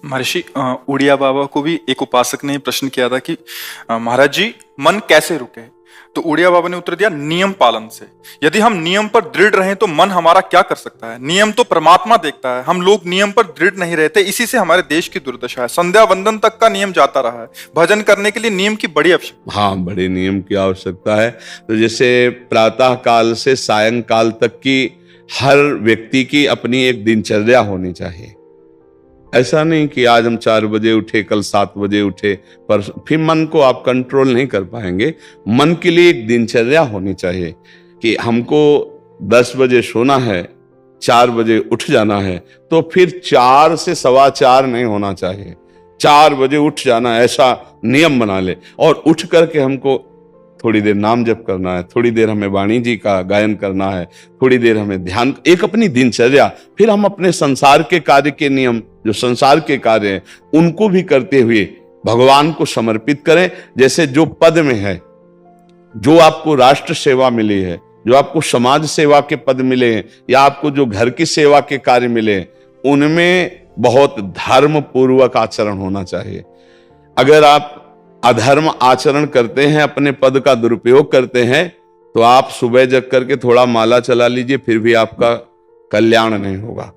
महर्षि उड़िया बाबा को भी एक उपासक ने प्रश्न किया था कि महाराज जी मन कैसे रुके। तो उड़िया बाबा ने उत्तर दिया, नियम पालन से। यदि हम नियम पर दृढ़ रहें तो मन हमारा क्या कर सकता है। नियम तो परमात्मा देखता है, हम लोग नियम पर दृढ़ नहीं रहते, इसी से हमारे देश की दुर्दशा है। संध्या वंदन तक का नियम जाता रहा है, भजन करने के लिए नियम की बड़ी आवश्यकता। हाँ, बड़े नियम की आवश्यकता है। तो जैसे प्रातः काल से सायंकाल तक की हर व्यक्ति की अपनी एक दिनचर्या होनी चाहिए। ऐसा नहीं कि आज हम 4 बजे उठे, कल 7 बजे उठे, पर फिर मन को आप कंट्रोल नहीं कर पाएंगे। मन के लिए एक दिनचर्या होनी चाहिए कि हमको 10 बजे सोना है, 4 बजे उठ जाना है, तो फिर 4 से 4:15 नहीं होना चाहिए, 4 बजे उठ जाना, ऐसा नियम बना ले। और उठ करके हमको थोड़ी देर नाम जप करना है, थोड़ी देर हमें वाणी जी का गायन करना है, थोड़ी देर हमें ध्यान, एक अपनी दिनचर्या। फिर हम अपने संसार के कार्य के नियम, जो संसार के कार्य हैं, उनको भी करते हुए भगवान को समर्पित करें। जैसे जो पद में है, जो आपको राष्ट्र सेवा मिली है, जो आपको समाज सेवा के पद मिले हैं, या आपको जो घर की सेवा के कार्य मिले हैं, उनमें बहुत धर्म पूर्वक आचरण होना चाहिए। अगर आप अधर्म आचरण करते हैं, अपने पद का दुरुपयोग करते हैं, तो आप सुबह जग करके थोड़ा माला चला लीजिए, फिर भी आपका कल्याण नहीं होगा,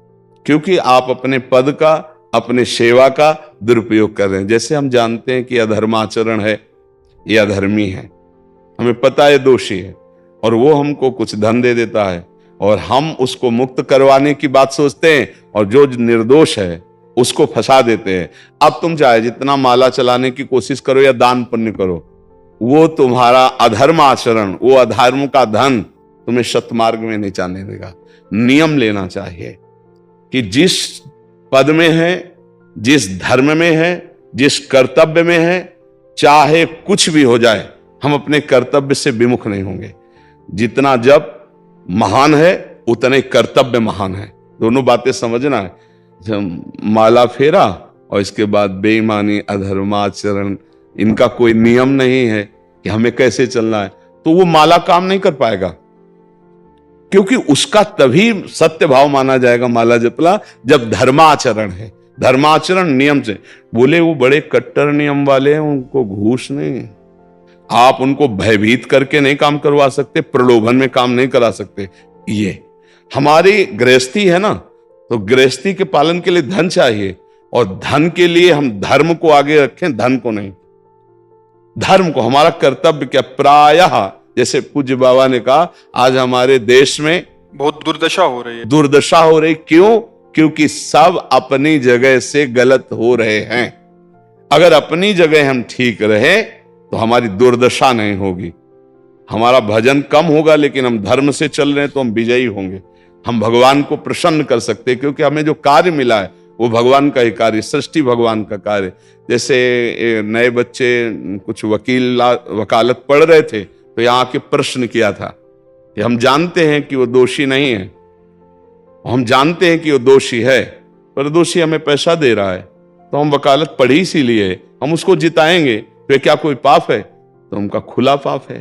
क्योंकि आप अपने पद का, अपने सेवा का दुरुपयोग कर रहे हैं। जैसे हम जानते हैं कि अधर्म आचरण है, ये अधर्मी है, हमें पता है दोषी है, और वो हमको कुछ धन दे देता है, और हम उसको मुक्त करवाने की बात सोचते हैं, और जो निर्दोष है उसको फंसा देते हैं। अब तुम चाहे जितना माला चलाने की कोशिश करो या दान पुण्य करो, वो तुम्हारा अधर्म आचरण, वो अधर्म का धन तुम्हें सतमार्ग में नहीं जाने देगा। नियम लेना चाहिए कि जिस पद में है, जिस धर्म में है, जिस कर्तव्य में है, चाहे कुछ भी हो जाए, हम अपने कर्तव्य से विमुख नहीं होंगे। जितना जप महान है, उतने कर्तव्य महान है। दोनों बातें समझना है। माला फेरा और इसके बाद बेईमानी, अधर्माचरण, इनका कोई नियम नहीं है कि हमें कैसे चलना है, तो वो माला काम नहीं कर पाएगा, क्योंकि उसका तभी सत्य भाव माना जाएगा माला जपला जब धर्माचरण है। धर्माचरण नियम से। बोले वो बड़े कट्टर नियम वाले हैं, उनको घूस नहीं, आप उनको भयभीत करके नहीं काम करवा सकते, प्रलोभन में काम नहीं करा सकते। ये हमारी गृहस्थी है ना, तो गृहस्थी के पालन के लिए धन चाहिए, और धन के लिए हम धर्म को आगे रखें, धन को नहीं। धर्म को, हमारा कर्तव्य क्या, प्रायः जैसे पूज्य बाबा ने कहा, आज हमारे देश में बहुत दुर्दशा हो रही है। दुर्दशा हो रही, क्यों? क्योंकि सब अपनी जगह से गलत हो रहे हैं। अगर अपनी जगह हम ठीक रहे तो हमारी दुर्दशा नहीं होगी, हमारा भजन कम होगा, लेकिन हम धर्म से चल रहे हैं तो हम विजयी होंगे। हम भगवान को प्रसन्न कर सकते हैं, क्योंकि हमें जो कार्य मिला है वो भगवान का ही कार्य, सृष्टि भगवान का कार्य। जैसे नए बच्चे कुछ वकालत पढ़ रहे थे, तो यहाँ के प्रश्न किया था कि हम जानते हैं कि वो दोषी नहीं है, हम जानते हैं कि वो दोषी है, पर दोषी हमें पैसा दे रहा है, तो हम वकालत पढ़ी इसीलिए, हम उसको जिताएंगे, तो क्या कोई पाप है? तो उनका खुला पाप है।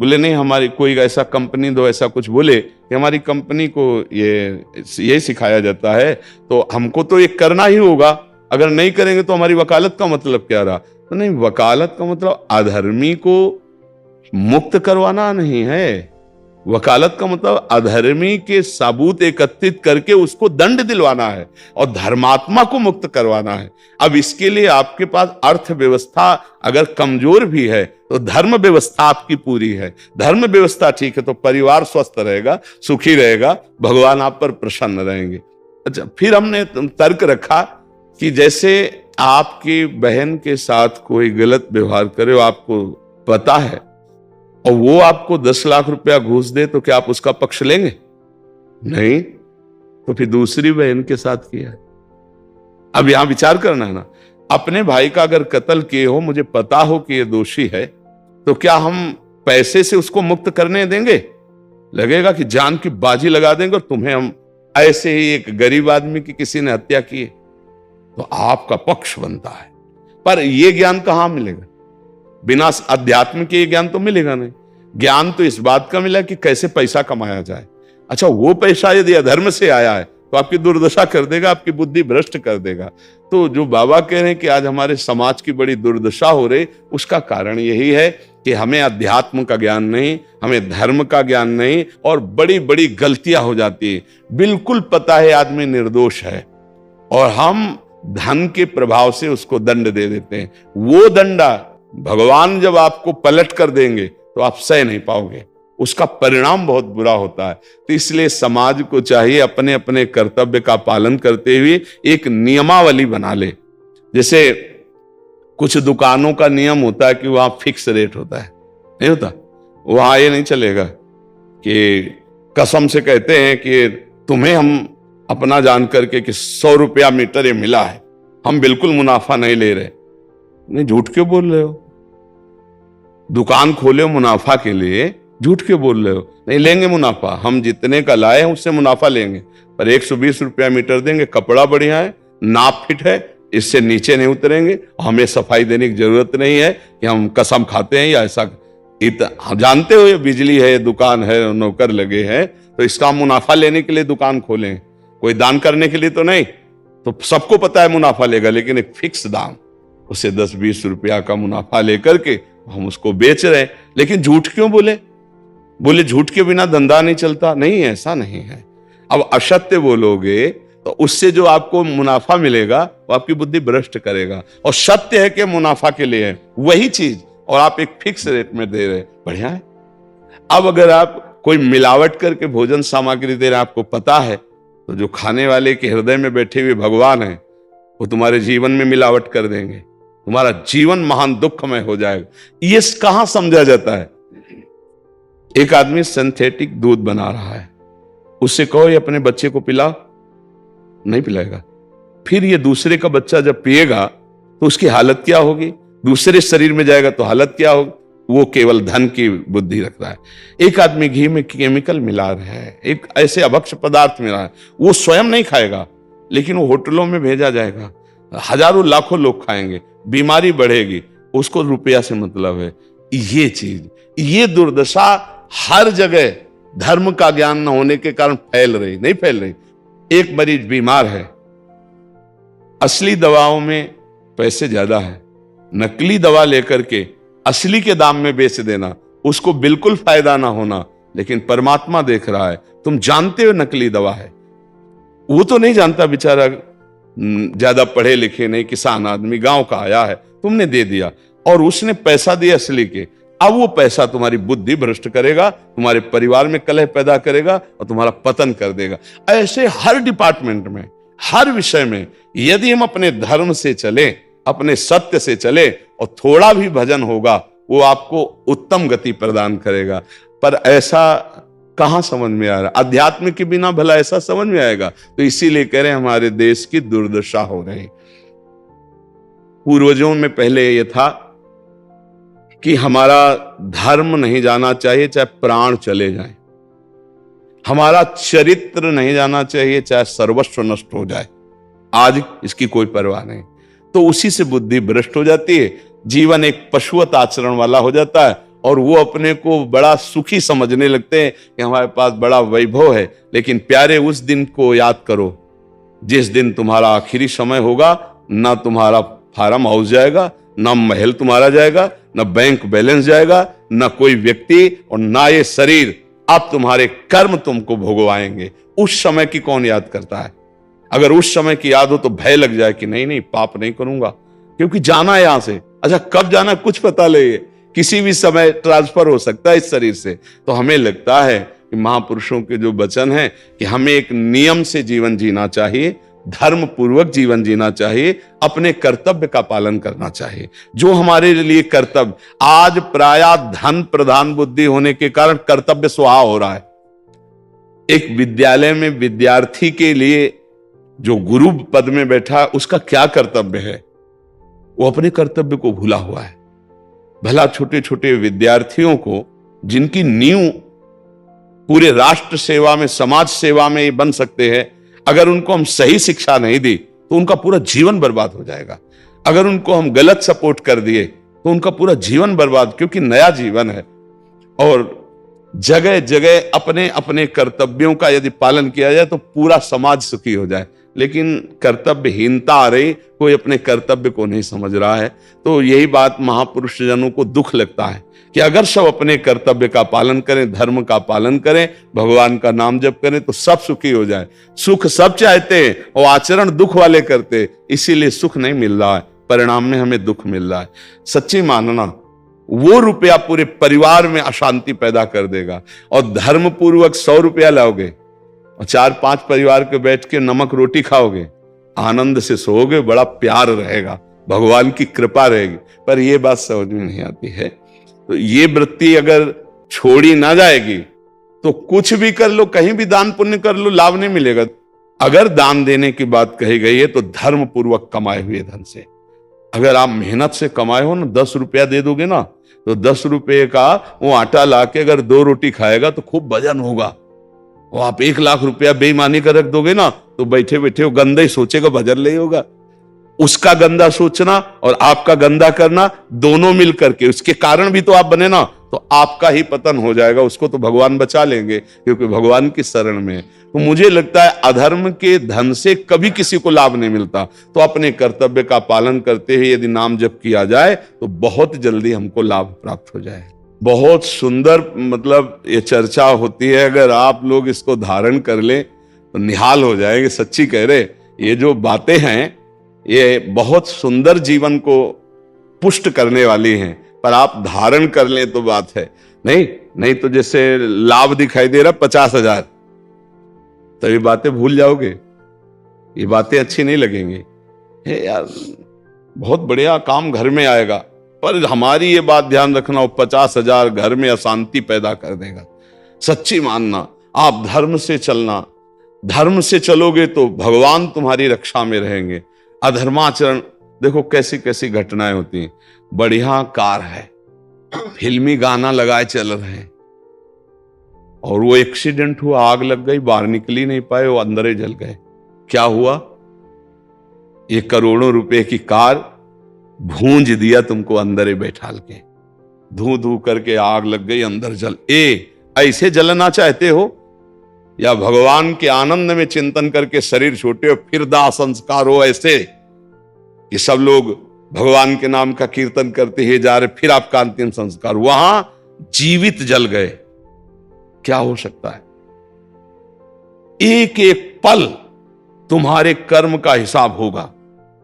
बोले नहीं, हमारी कोई ऐसा कंपनी दो, ऐसा कुछ बोले कि हमारी कंपनी को ये सिखाया जाता है, तो हमको तो ये करना ही होगा, अगर नहीं करेंगे तो हमारी वकालत का मतलब क्या रहा? तो नहीं, वकालत का मतलब अधर्मी को मुक्त करवाना नहीं है, वकालत का मतलब अधर्मी के सबूत एकत्रित करके उसको दंड दिलवाना है, और धर्मात्मा को मुक्त करवाना है। अब इसके लिए आपके पास अर्थव्यवस्था अगर कमजोर भी है, तो धर्म व्यवस्था आपकी पूरी है। धर्म व्यवस्था ठीक है तो परिवार स्वस्थ रहेगा, सुखी रहेगा, भगवान आप पर प्रसन्न रहेंगे। अच्छा, फिर हमने तर्क रखा कि जैसे आपकी बहन के साथ कोई गलत व्यवहार करे, आपको पता है, और वो आपको 10 लाख रुपया घूस दे, तो क्या आप उसका पक्ष लेंगे? नहीं, तो फिर दूसरी बहन के साथ किया है। अब यहां विचार करना है ना, अपने भाई का अगर कत्ल किए हो, मुझे पता हो कि ये दोषी है, तो क्या हम पैसे से उसको मुक्त करने देंगे? लगेगा कि जान की बाजी लगा देंगे, और तुम्हें हम ऐसे ही एक गरीब आदमी की किसी ने हत्या की है, तो आपका पक्ष बनता है। पर यह ज्ञान कहां मिलेगा? बिना अध्यात्म के ज्ञान तो मिलेगा नहीं। ज्ञान तो इस बात का मिला कि कैसे पैसा कमाया जाए। अच्छा, वो पैसा यदि अधर्म से आया है तो आपकी दुर्दशा कर देगा, आपकी बुद्धि भ्रष्ट कर देगा। तो जो बाबा कह रहे हैं कि आज हमारे समाज की बड़ी दुर्दशा हो रही, उसका कारण यही है कि हमें अध्यात्म का ज्ञान नहीं, हमें धर्म का ज्ञान नहीं, और बड़ी बड़ी गलतियां हो जाती है। बिल्कुल पता है आदमी निर्दोष है और हम धन के प्रभाव से उसको दंड दे देते हैं। वो दंडा भगवान जब आपको पलट कर देंगे तो आप सह नहीं पाओगे, उसका परिणाम बहुत बुरा होता है। तो इसलिए समाज को चाहिए अपने अपने कर्तव्य का पालन करते हुए एक नियमावली बना ले। जैसे कुछ दुकानों का नियम होता है कि वहां फिक्स रेट होता है, नहीं होता, वहां ये नहीं चलेगा कि कसम से कहते हैं कि तुम्हें हम अपना जान करके कि 100 रुपया मीटर ये मिला है, हम बिल्कुल मुनाफा नहीं ले रहे। नहीं, झूठ क्यों बोल रहे हो? दुकान खोले हो मुनाफा के लिए, झूठ क्यों बोल रहे हो? नहीं लेंगे मुनाफा, हम जितने का लाए हैं उससे मुनाफा लेंगे, पर 120 रुपया मीटर देंगे, कपड़ा बढ़िया है, नाप फिट है, इससे नीचे नहीं उतरेंगे, हमें सफाई देने की जरूरत नहीं है कि हम कसम खाते हैं या ऐसा। जानते हो ये बिजली है, दुकान है, नौकर लगे हैं, तो इसका मुनाफा लेने के लिए दुकान खोलें, कोई दान करने के लिए तो नहीं। तो सबको पता है मुनाफा लेगा, लेकिन एक फिक्स दाम, उसे 10-20 रुपया का मुनाफा लेकर के हम उसको बेच रहे हैं। लेकिन झूठ क्यों बोले? झूठ के बिना धंधा नहीं चलता। नहीं, ऐसा नहीं है। अब असत्य बोलोगे तो उससे जो आपको मुनाफा मिलेगा वो आपकी बुद्धि भ्रष्ट करेगा, और सत्य है कि मुनाफा के लिए है वही चीज, और आप एक फिक्स रेट में दे रहे हैं, बढ़िया है। अब अगर आप कोई मिलावट करके भोजन सामग्री दे रहे हैं, आपको पता है, तो जो खाने वाले के हृदय में बैठे हुए भगवान है वो तुम्हारे जीवन में मिलावट कर देंगे, तुम्हारा जीवन महान दुखमय हो जाएगा। ये कहां समझा जाता है? एक आदमी सिंथेटिक दूध बना रहा है, उससे कहो ये अपने बच्चे को पिला, नहीं पिलाएगा। फिर ये दूसरे का बच्चा जब पिएगा तो उसकी हालत क्या होगी? दूसरे शरीर में जाएगा तो हालत क्या होगी? वो केवल धन की बुद्धि रख रहा है। एक आदमी घी में केमिकल मिला रहा है, एक ऐसे अभक्ष पदार्थ मिला है, वो स्वयं नहीं खाएगा, लेकिन वो होटलों में भेजा जाएगा, हजारों लाखों लोग खाएंगे, बीमारी बढ़ेगी, उसको रुपया से मतलब है। ये चीज, ये दुर्दशा हर जगह धर्म का ज्ञान न होने के कारण फैल रही, नहीं फैल रही। एक मरीज बीमार है, असली दवाओं में पैसे ज्यादा है, नकली दवा लेकर के असली के दाम में बेच देना, उसको बिल्कुल फायदा ना होना। लेकिन परमात्मा देख रहा है, तुम जानते हो नकली दवा है, वो तो नहीं जानता बेचारा, ज्यादा पढ़े लिखे नहीं, किसान आदमी गांव का आया है, तुमने दे दिया और उसने पैसा दिया असली के। अब वो पैसा तुम्हारी बुद्धि भ्रष्ट करेगा, तुम्हारे परिवार में कलह पैदा करेगा और तुम्हारा पतन कर देगा। ऐसे हर डिपार्टमेंट में, हर विषय में यदि हम अपने धर्म से चले, अपने सत्य से चले और थोड़ा भी भजन होगा, वो आपको उत्तम गति प्रदान करेगा। पर ऐसा कहां समझ में आ रहा? अध्यात्म के बिना भला ऐसा समझ में आएगा? तो इसीलिए कह रहे हैं हमारे देश की दुर्दशा हो रही। पूर्वजों में पहले यह था कि हमारा धर्म नहीं जाना चाहिए चाहे प्राण चले जाएं, हमारा चरित्र नहीं जाना चाहिए चाहे सर्वस्व नष्ट हो जाए। आज इसकी कोई परवाह नहीं, तो उसी से बुद्धि भ्रष्ट हो जाती है, जीवन एक पशुवत आचरण वाला हो जाता है और वो अपने को बड़ा सुखी समझने लगते हैं कि हमारे पास बड़ा वैभव है। लेकिन प्यारे, उस दिन को याद करो जिस दिन तुम्हारा आखिरी समय होगा, ना तुम्हारा फार्म हाउस जाएगा, ना महल तुम्हारा जाएगा, ना बैंक बैलेंस जाएगा, ना कोई व्यक्ति और ना ये शरीर। अब तुम्हारे कर्म तुमको भोगवाएंगे। उस समय की कौन याद करता है? अगर उस समय की याद हो तो भय लग जाए कि नहीं नहीं, पाप नहीं करूंगा, क्योंकि जाना है यहां से। अच्छा, कब जाना कुछ पता नहीं, किसी भी समय ट्रांसफर हो सकता है इस शरीर से। तो हमें लगता है कि महापुरुषों के जो वचन है कि हमें एक नियम से जीवन जीना चाहिए, धर्म पूर्वक जीवन जीना चाहिए, अपने कर्तव्य का पालन करना चाहिए। जो हमारे लिए कर्तव्य, आज प्रायः धन प्रधान बुद्धि होने के कारण कर्तव्य स्वाहा हो रहा है। एक विद्यालय में विद्यार्थी के लिए जो गुरु पद में बैठा, उसका क्या कर्तव्य है? वो अपने कर्तव्य को भूला हुआ है। भला छोटे छोटे विद्यार्थियों को, जिनकी नींव पूरे राष्ट्र सेवा में, समाज सेवा में ये बन सकते हैं, अगर उनको हम सही शिक्षा नहीं दी तो उनका पूरा जीवन बर्बाद हो जाएगा। अगर उनको हम गलत सपोर्ट कर दिए तो उनका पूरा जीवन बर्बाद, क्योंकि नया जीवन है। और जगह जगह अपने अपने कर्तव्यों का यदि पालन किया जाए तो पूरा समाज सुखी हो जाए। लेकिन कर्तव्यहीनता आ रही, कोई अपने कर्तव्य को नहीं समझ रहा है। तो यही बात महापुरुष जनों को दुख लगता है कि अगर सब अपने कर्तव्य का पालन करें, धर्म का पालन करें, भगवान का नाम जप करें तो सब सुखी हो जाए। सुख सब चाहते हैं और आचरण दुख वाले करते, इसीलिए सुख नहीं मिल रहा है, परिणाम में हमें दुख मिल रहा है। सच्ची मानना, वो रुपया पूरे परिवार में अशांति पैदा कर देगा। और धर्म पूर्वक 100 रुपया लाओगे और 4-5 परिवार के बैठ के नमक रोटी खाओगे, आनंद से सोओगे, बड़ा प्यार रहेगा, भगवान की कृपा रहेगी। पर ये बात समझ में नहीं आती है। तो ये वृत्ति अगर छोड़ी ना जाएगी तो कुछ भी कर लो, कहीं भी दान पुण्य कर लो, लाभ नहीं मिलेगा। अगर दान देने की बात कही गई है तो धर्म पूर्वक कमाए हुए धन से। अगर आप मेहनत से कमाए हो ना, 10 रुपया दे दोगे ना, तो 10 रुपये का वो आटा लाके अगर 2 रोटी खाएगा तो खूब वजन होगा। और आप 1 लाख रुपया बेईमानी कर रख दोगे ना, तो बैठे बैठे वो गंदा ही सोचेगा, वजन नहीं होगा। उसका गंदा सोचना और आपका गंदा करना दोनों मिल करके, उसके कारण भी तो आप बने ना, तो आपका ही पतन हो जाएगा। उसको तो भगवान बचा लेंगे क्योंकि भगवान की शरण में। तो मुझे लगता है अधर्म के धन से कभी किसी को लाभ नहीं मिलता। तो अपने कर्तव्य का पालन करते हुए यदि नाम जप किया जाए तो बहुत जल्दी हमको लाभ प्राप्त हो जाए। बहुत सुंदर मतलब ये चर्चा होती है। अगर आप लोग इसको धारण कर लें तो निहाल हो जाएंगे। सच्ची कह रहे, ये जो बातें हैं ये बहुत सुंदर जीवन को पुष्ट करने वाली हैं, पर आप धारण कर लें तो बात है। नहीं तो जैसे लाभ दिखाई दे रहा 50,000, तो ये बातें भूल जाओगे, ये बातें अच्छी नहीं लगेंगी। हे यार, बहुत बढ़िया काम घर में आएगा, पर हमारी ये बात ध्यान रखना, वो 50,000 घर में अशांति पैदा कर देगा। सच्ची मानना, आप धर्म से चलना, धर्म से चलोगे तो भगवान तुम्हारी रक्षा में रहेंगे। अधर्माचरण, देखो कैसी कैसी घटनाएं होती हैं। बढ़िया कार है, फिल्मी गाना लगाए चल रहे हैं और वो एक्सीडेंट हुआ, आग लग गई, बाहर निकल ही नहीं पाए, वो अंदर ही जल गए। क्या हुआ? ये करोड़ों रुपए की कार भूंज दिया तुमको अंदर ही बैठाल के, धू धू करके आग लग गई, अंदर जल। ऐसे जलना चाहते हो या भगवान के आनंद में चिंतन करके शरीर छोटे हो फिर दाह संस्कार हो? ऐसे ये सब लोग भगवान के नाम का कीर्तन करते ही जा रहे, फिर आपका अंतिम संस्कार, वहां जीवित जल गए। क्या हो सकता है? एक एक पल तुम्हारे कर्म का हिसाब होगा,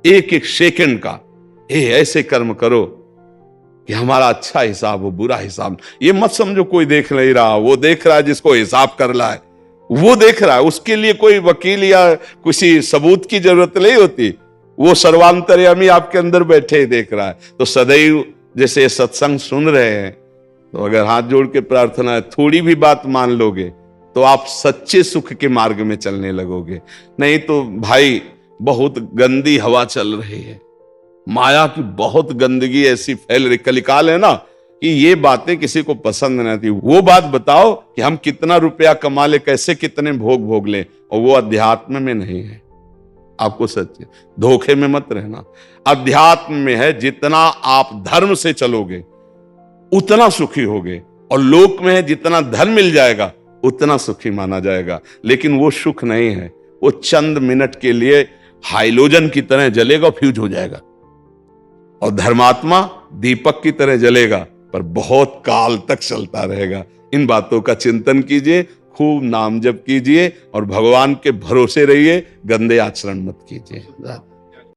एक एक सेकंड का। ऐसे कर्म करो कि हमारा अच्छा हिसाब हो, बुरा हिसाब। ये मत समझो कोई देख नहीं रहा, वो देख रहा है जिसको हिसाब करना है, वो देख रहा है। उसके लिए कोई वकील या किसी सबूत की जरूरत नहीं होती, वो सर्वांतर्यामी आपके अंदर बैठे ही देख रहा है। तो सदैव जैसे सत्संग सुन रहे हैं, तो अगर हाथ जोड़ के प्रार्थना है, थोड़ी भी बात मान लोगे तो आप सच्चे सुख के मार्ग में चलने लगोगे। नहीं तो भाई बहुत गंदी हवा चल रही है, माया की बहुत गंदगी ऐसी फैल रही। कलिकाल है ना कि ये बातें किसी को पसंद नहीं आती। वो बात बताओ कि हम कितना रुपया कमा ले, कैसे कितने भोग भोग ले, और वो अध्यात्म में नहीं है। आपको सच्चे धोखे में मत रहना, अध्यात्म में है। जितना आप धर्म से चलोगे उतना सुखी होगे, और लोक में है जितना धन मिल जाएगा उतना सुखी माना जाएगा। लेकिन वो सुख नहीं है, वो चंद मिनट के लिए हाइलोजन की तरह जलेगा, फ्यूज हो जाएगा। और धर्मात्मा दीपक की तरह जलेगा, पर बहुत काल तक चलता रहेगा। इन बातों का चिंतन कीजिए, खूब नाम जप कीजिए और भगवान के भरोसे रहिए, गंदे आचरण मत कीजिए।